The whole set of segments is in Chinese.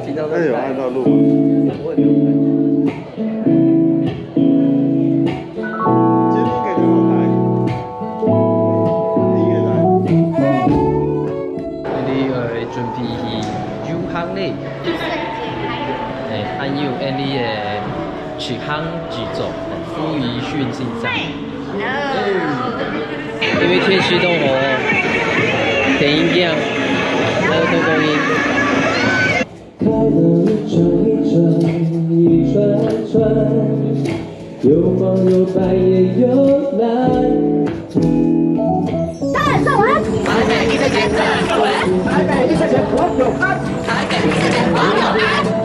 平常都那有按到录吗？我也没有看。今天给什么台？音乐台。你準備要行呢？按要按你的去行制作，富裕訊先生。因为天气都好，电影院还有多公音。开了一转一转，一串串，有黄有白也有蓝。大人上完，台北一岁前正有人，台北一岁前我有安，台北一岁前我有安，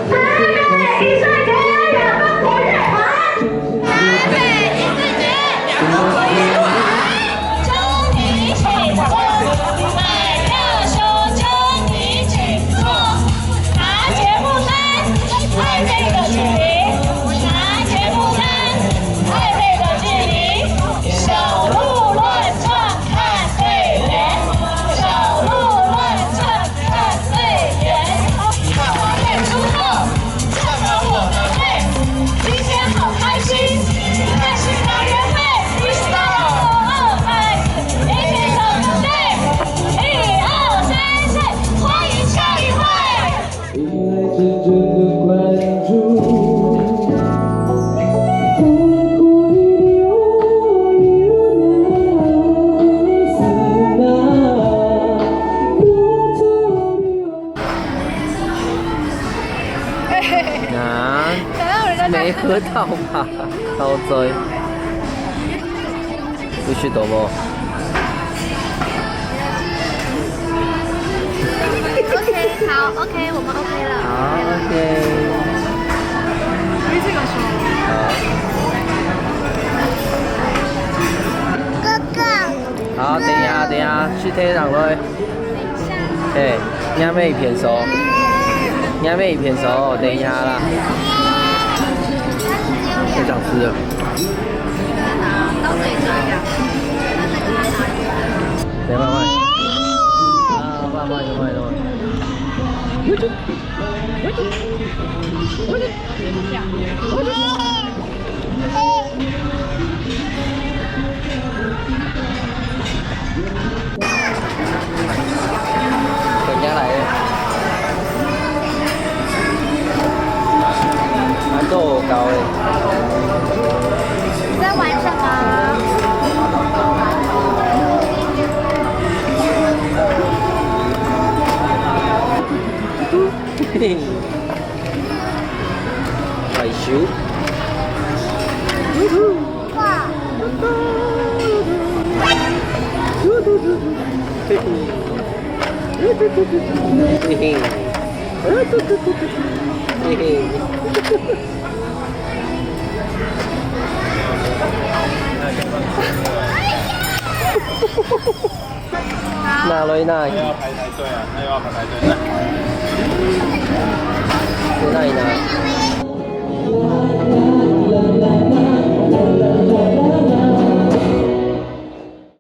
台北一岁前两个国日环，台北一岁前两个国日环，祝你幸福，买票收祝你幸福，拿节目单，台北的距离，拿节目单，台北的距离，小鹿乱撞看对联，小鹿乱撞看对联，看我演出后，看到我的背，今天好开心，但是男人味，一起到200，一起走个队，1、2、3、4，欢迎下一位。迎来真正的关注，不哭一流流丝那多走流。没喝到吧？陶醉，不许懂不？ OK， 好 ，OK， 我们 OK 了。好 ，OK。可以这个说。哥哥。好，等一下，去推上来。嘿，你还没一片熟，等一下啦。太想吃了。都可以这样。等慢慢。啊，慢慢。人家来了，难度高诶。你在玩什么？嘿，害羞。哇！嘿嘿。嘿嘿，嘿嘿，哪来哪？要排队啊，那又要排队。在哪里拿？